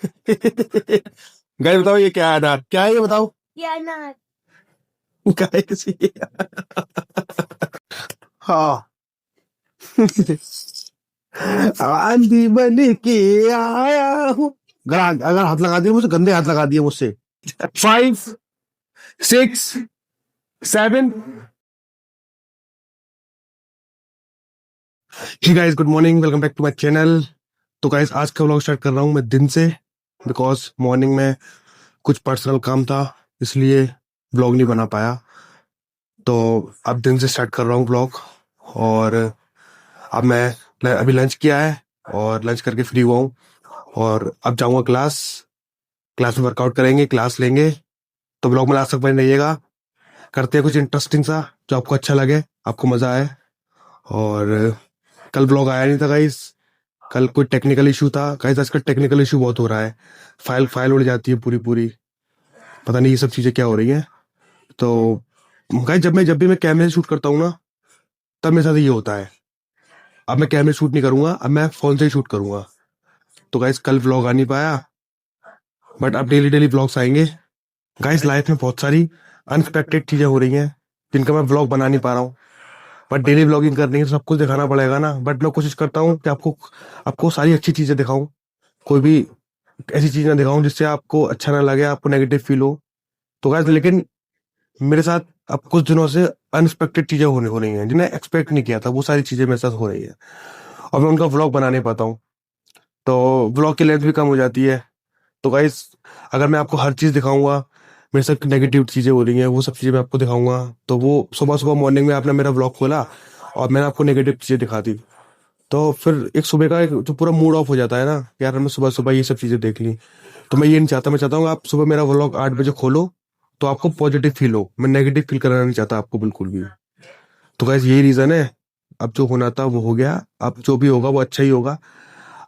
Guys बताओ ये क्या है अनार, क्या है ये बताओ। क्या ना गाय किसी हाँ। आंधी बन के आया हूँ। अगर हाथ लगा दिए मुझसे, गंदे हाथ लगा दिए मुझसे। 5 6 7। Hey guys, good morning, welcome back to my channel. तो गाइस आज का व्लॉग स्टार्ट कर रहा हूँ मैं दिन से, बिकॉज मॉर्निंग में कुछ पर्सनल काम था, इसलिए व्लॉग नहीं बना पाया। तो अब दिन से स्टार्ट कर रहा हूँ व्लॉग। और अब मैं अभी लंच किया है और लंच करके फ्री हुआ हूँ और अब जाऊंगा क्लास में वर्कआउट करेंगे, क्लास लेंगे। तो ब्लॉग में लास्ट तक बने रहिएगा। करते हैं कुछ इंटरेस्टिंग सा जो आपको अच्छा लगे, आपको मजा आए। और कल ब्लॉग आया नहीं था गाइस, कल कोई टेक्निकल इशू था गाइस। आजकल टेक्निकल इशू बहुत हो रहा है, फाइल उड़ जाती है पूरी पूरी, पता नहीं ये सब चीजें क्या हो रही हैं। तो गाइस जब भी मैं कैमरे से शूट करता हूँ ना, तब मेरे साथ ये होता है। अब मैं कैमरे शूट नहीं करूंगा, अब मैं फोन से ही शूट करूंगा। तो गाइस कल व्लॉग आ नहीं पाया, बट अब डेली डेली व्लॉग्स आएंगे। गाइस लाइफ में बहुत सारी अनएक्सपेक्टेड चीजें हो रही हैं जिनका मैं व्लॉग बना नहीं पा रहा हूँ, बट डेली व्लॉगिंग करनी है तो सब कुछ दिखाना पड़ेगा ना। बट मैं कोशिश करता हूँ कि आपको आपको सारी अच्छी चीजें दिखाऊं, कोई भी ऐसी चीज ना दिखाऊं जिससे आपको अच्छा ना लगे, आपको नेगेटिव फील हो। तो गाइस लेकिन मेरे साथ अब कुछ दिनों से अनएक्सपेक्टेड चीजें होने हो रही हैं जिन्हें एक्सपेक्ट नहीं किया था, वो सारी चीजें मेरे साथ हो रही है और मैं उनका व्लॉग बना नहीं पाता हूँ। तो व्लॉग की लेंथ भी कम हो जाती है। तो गाइस अगर मैं आपको हर चीज दिखाऊंगा, मेरे साथ नेगेटिव चीजें हो रही हैं, वो सब चीजें मैं आपको दिखाऊंगा, तो वो सुबह सुबह मॉर्निंग में आपने मेरा व्लॉग खोला और मैंने आपको नेगेटिव चीजें दिखा दी, तो फिर एक सुबह का एक जो पूरा मूड ऑफ हो जाता है ना कि यार हमने सुबह सुबह ये सब चीजें देख ली। तो मैं ये नहीं चाहता, मैं चाहता हूँ आप सुबह मेरा व्लॉग 8 बजे खोलो तो आपको पॉजिटिव फील हो, मैं नेगेटिव फील कराना नहीं चाहता आपको बिल्कुल भी। तो गाइस यही रीजन है। अब जो होना था वो हो गया, अब जो भी होगा वो अच्छा ही होगा।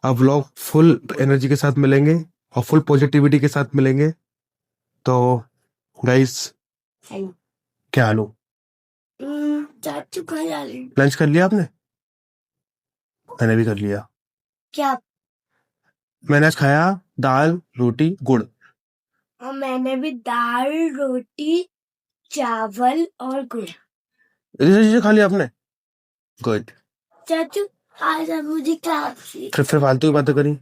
अब व्लॉग फुल एनर्जी के साथ मिलेंगे और फुल पॉजिटिविटी के साथ मिलेंगे। तो गाइस क्या हाल हो? चाचू खा ले। लंच कर लिया आपने? मैंने भी कर लिया। क्या? मैंने आज खाया दाल रोटी गुड़। और मैंने भी दाल रोटी चावल और गुड़। इतनी चीजें खा लिया आपने? गुड। चाचू आज अब मुझे क्लास फिर फालतू की बातें करी।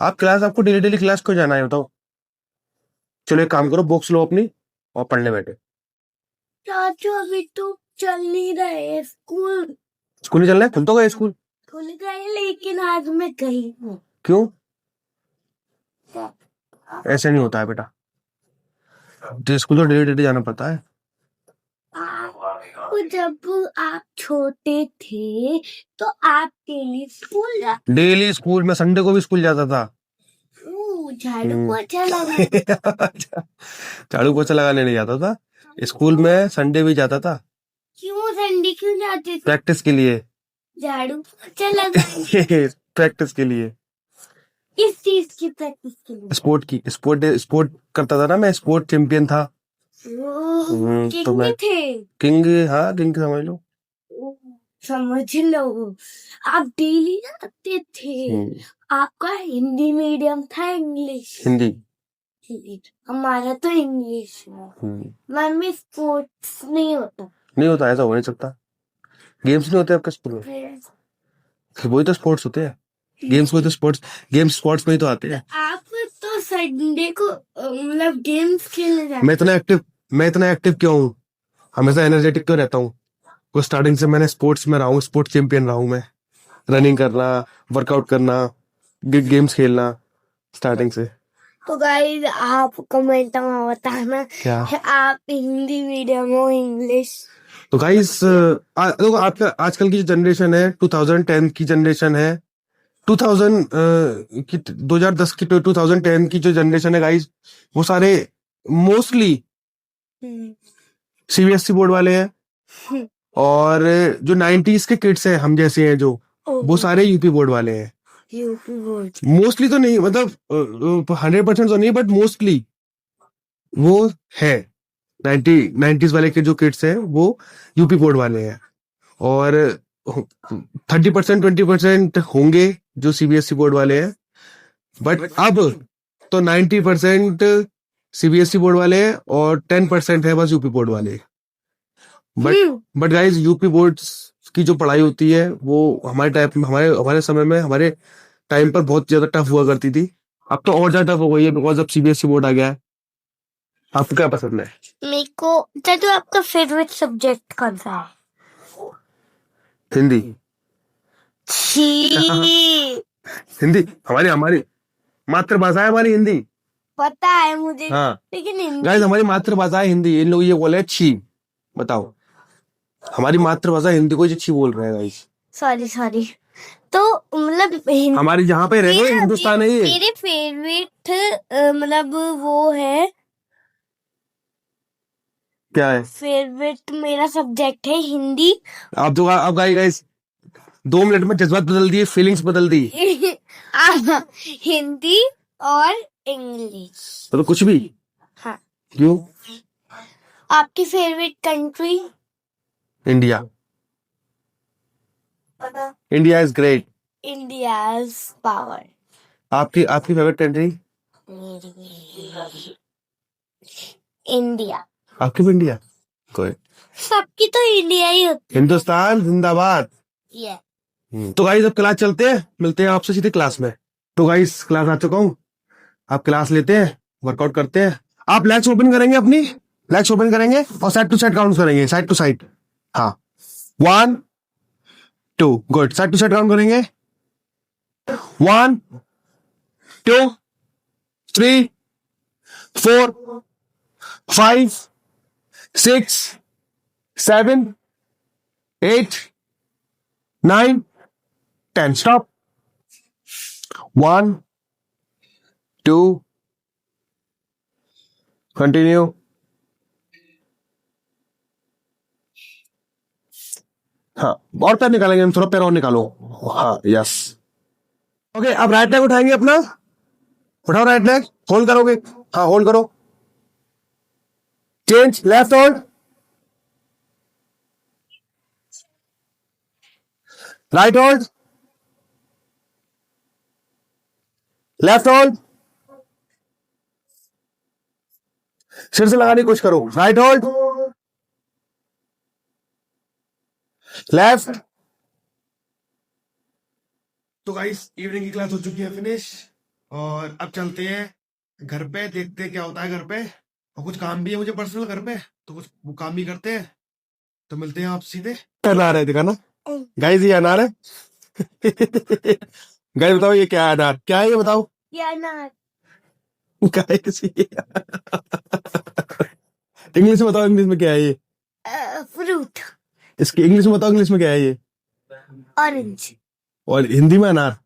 आप क्लास, आपको डेली डेली क्लास क्यों जाना है बताओ? चलो एक काम करो, बुक्स लो अपनी और पढ़ने बैठे। चाचू अभी तो चल नहीं रहे स्कूल। स्कूल नहीं चलना है? खुल तो गए स्कूल। खुल गए लेकिन आज मैं गई हूँ। क्यों? ऐसे नहीं होता है बेटा, तो स्कूल तो डेली डेली जाना पड़ता है। जब आप छोटे थे तो आप डेली स्कूल जाते। डेली स्कूल, मैं संडे को भी स्कूल जाता था। झाड़ू पोछा लगा। झाड़ू पोछा लगाने नहीं जाता था स्कूल में, संडे भी जाता था। क्यों संडे क्यों जाते थे? प्रैक्टिस के लिए। झाड़ू पोछा लगा। प्रैक्टिस के लिए। किस चीज की प्रैक्टिस के लिए? स्पोर्ट की, स्पोर्ट करता था ना मैं, स्पोर्ट चैंपियन था। किंग तो मैं थे। किंग, हाँ किंग समझ लो। समझ लो। आप डेली जाते थे। आपका हिंदी मीडियम था इंग्लिश? हिंदी। हमारा तो इंग्लिश है। में स्पोर्ट्स नहीं होता। नहीं होता, ऐसा हो नहीं सकता। गेम्स नहीं होते आपके स्कूल में? वही तो स्पोर्ट्स होते हैं, गेम्स में तो स्पोर्ट्स, गेम्स स्पोर्ट्स में ही तो आते हैं। आप तो संडे को मतलब गेम्स खेलने जाते। मैं इतना एक्टिव क्यों हूँ, हमेशा एनर्जेटिक क्यों रहता हूँ? वो स्टार्टिंग से मैंने स्पोर्ट्स में रहा हूँ, स्पोर्ट्स चैंपियन रहा हूँ मैं। रनिंग करना, वर्कआउट करना, गेम्स खेलना स्टार्टिंग से। तो गाइस आप कमेंट में बताना क्या आप हिंदी मीडियम हो इंग्लिश। तो गाइस देखो आपका आजकल की जो जनरेशन है 2010 की जनरेशन है, 2000 की 2010 की 2010 की जो जनरेशन है गाइस, वो सारे मोस्टली सीबीएसई बोर्ड वाले हैं। और जो 90s के किड्स हैं, हम जैसे हैं जो, वो सारे यूपी बोर्ड वाले हैं। यूपी बोर्ड मोस्टली तो नहीं, मतलब 100% तो नहीं, बट मोस्टली वो है। 90s वाले के जो किड्स हैं वो यूपी बोर्ड वाले हैं, और 30% 20% होंगे जो सीबीएसई बोर्ड वाले हैं। बट अब तो 90% सीबीएसई बोर्ड वाले हैं और 10% है बस यूपी बोर्ड वाले। बट गाइस यूपी बोर्ड की जो पढ़ाई होती है वो हमारे टाइम हमारे समय में हमारे टाइम पर बहुत ज्यादा टफ हुआ करती थी। अब तो और ज्यादा टफ हो गई है बिकॉज अब सीबीएसई बोर्ड आ गया है। आपको क्या पसंद है? मेरे को तो आपका फेवरेट सब्जेक्ट कौन सा है? हिंदी। छी। हिंदी हमारी हमारी मातृभाषा है, हमारी हिंदी। पता है मुझे। हाँ लेकिन हिंदी गाइस हमारी मातृभाषा है हिंदी। इन लोग ये बोले छी। बताओ, हमारी मातृभाषा हिंदी को छी बोल रहे हैं गाइस। सॉरी तो मतलब हमारी जहाँ पे रह गए हिंदुस्तान है ये। मेरे फेवरेट मतलब वो है, क्या है? फेवरेट मेरा सब्जेक्ट है हिंदी। अब गाइस 2 मिनट में जज्बात बदल दिए, फीलिंग्स बदल दी। हिंदी और इंग्लिश। तो कुछ भी। हाँ। क्यों? आपकी favourite country? India. India is great. India's power. आपकी आपकी फेवरेट कंट्री? इंडिया। आपकी भी इंडिया। कोई सबकी तो इंडिया ही होती है। हिंदुस्तान जिंदाबाद। ये तो गाइस अब क्लास चलते हैं, मिलते हैं आपसे सीधे क्लास में। तो गाइस क्लास आ चुका हूँ, आप क्लास लेते हैं, वर्कआउट करते हैं। आप लेग्स ओपन करेंगे, अपनी लेग्स ओपन करेंगे और साइड टू साइड काउंट करेंगे, साइड टू साइड। हाँ 1 2 good. Side to side count करेंगे 1 2 3 4 5 6 7 8 9 10 स्टॉप 1 2 कंटिन्यू। हाँ और पैर निकालेंगे हम, थोड़ा पैर और निकालो। हाँ यस ओके। अब राइट लेग उठाएंगे अपना, उठाओ राइट लेग, होल्ड करोगे। हाँ होल्ड करो, change left hold, right hold, left hold, सिर से लगाने की कोशिश करो, राइट होल्ड, लेफ्ट। तो गाइस इवनिंग की क्लास हो चुकी है फिनिश, और अब चलते हैं घर पे, देखते हैं क्या होता है घर पे। और कुछ काम भी है मुझे पर्सनल घर पे, तो कुछ वो काम भी करते हैं। तो मिलते हैं आप सीधे। अनार है, दिखाना गाइस, ये अनार है। गाइस बताओ ये क्या है? अनार क्या है ये बताओ? ये अनार। गाइस इंग्लिश में बताओ, इंग्लिश में क्या है ये? फ्रूट। इसकी इंग्लिश में बताओ, इंग्लिश में क्या है ये? ऑरेंज। और हिंदी में अनार।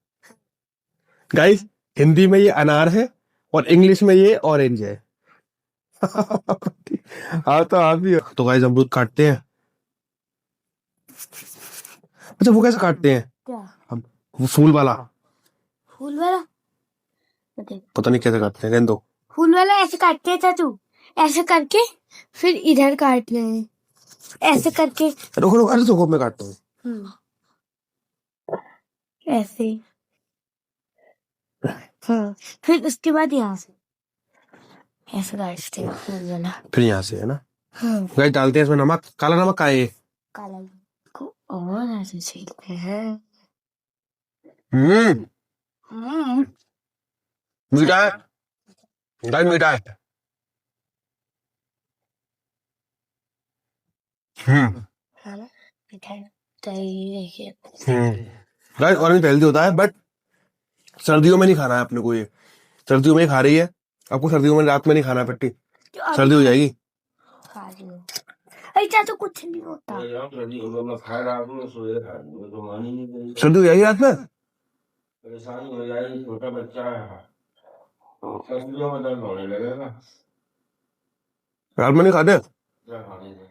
गाइस हिंदी में ये अनार है और इंग्लिश में ये ऑरेंज है। हाँ तो आप भी हो। तो गाइस अमरूद काटते हैं। अच्छा वो कैसे काटते हैं? क्या? वो फूल वाला। फूल वाला पता नहीं कैसे काटते हैं, रहने दो। फूल वाला ऐसे काटते था तू, ऐसे करके फिर इधर काटना है, ऐसे करके। रुको रुको, अरे रुको मैं काटता हूँ। ऐसे। हाँ फिर उसके बाद यहाँ से ऐसे काटते हैं फूल वाला। फिर यहाँ से है ना। हाँ। गाइस डालते हैं इसमें नमक, काला नमक का है ये। काला को और ऐसे छीलते हैं। मीठा है गाइस, मीठा है। है ना मीठा है। तो ये देखिए। गाइस ऑरेंज हेल्दी होता है, बट सर्दियों में नहीं खाना है अपने को ये। सर्दियों में ही खा रही है, आपको सर्दियों में रात में नहीं खाना है पट्टी, सर्दी हो जाएगी। खा रही हूँ। ऐसा तो कुछ नहीं होता। सर्दी हो जाएगी रात में। परेशानी हो जाएगी, छोटा बच्चा है, सर्दियों में दर्द होने लगेगा। रात में नहीं खाते। क्या खाने से?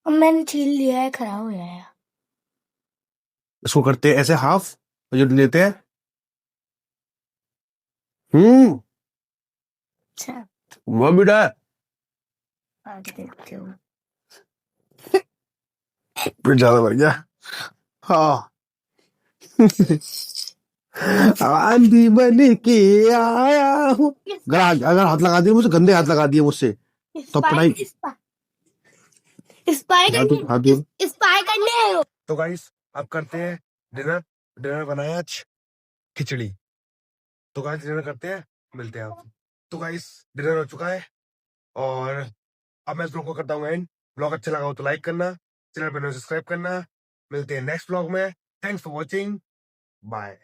अब मैंने छील लिया है, खराब हो जाएगा। इसको करते हैं ऐसे हाफ, जो लेते हैं। अच्छा वो मीठा है। आगे देखते हो। फिर ज्यादा बढ़ गया। हाँ आंधी बन के आया हूँ। अगर हाथ लगा दिए मुझसे, गंदे हाथ लगा दिए मुझसे, तो पढ़ाई स्पाई करने आए हो। तो गाइस अब करते हैं डिनर। डिनर बनाया आज खिचड़ी। तो गाइस डिनर करते हैं, मिलते हैं आपसे। तो गाइस डिनर हो चुका है और अब मैं इस ब्लॉग को करता हूँ एंड। ब्लॉग अच्छा लगा हो तो लाइक करना, चैनल पर सब्सक्राइब करना। मिलते हैं नेक्स्ट ब्लॉग में। Thanks for watching, bye.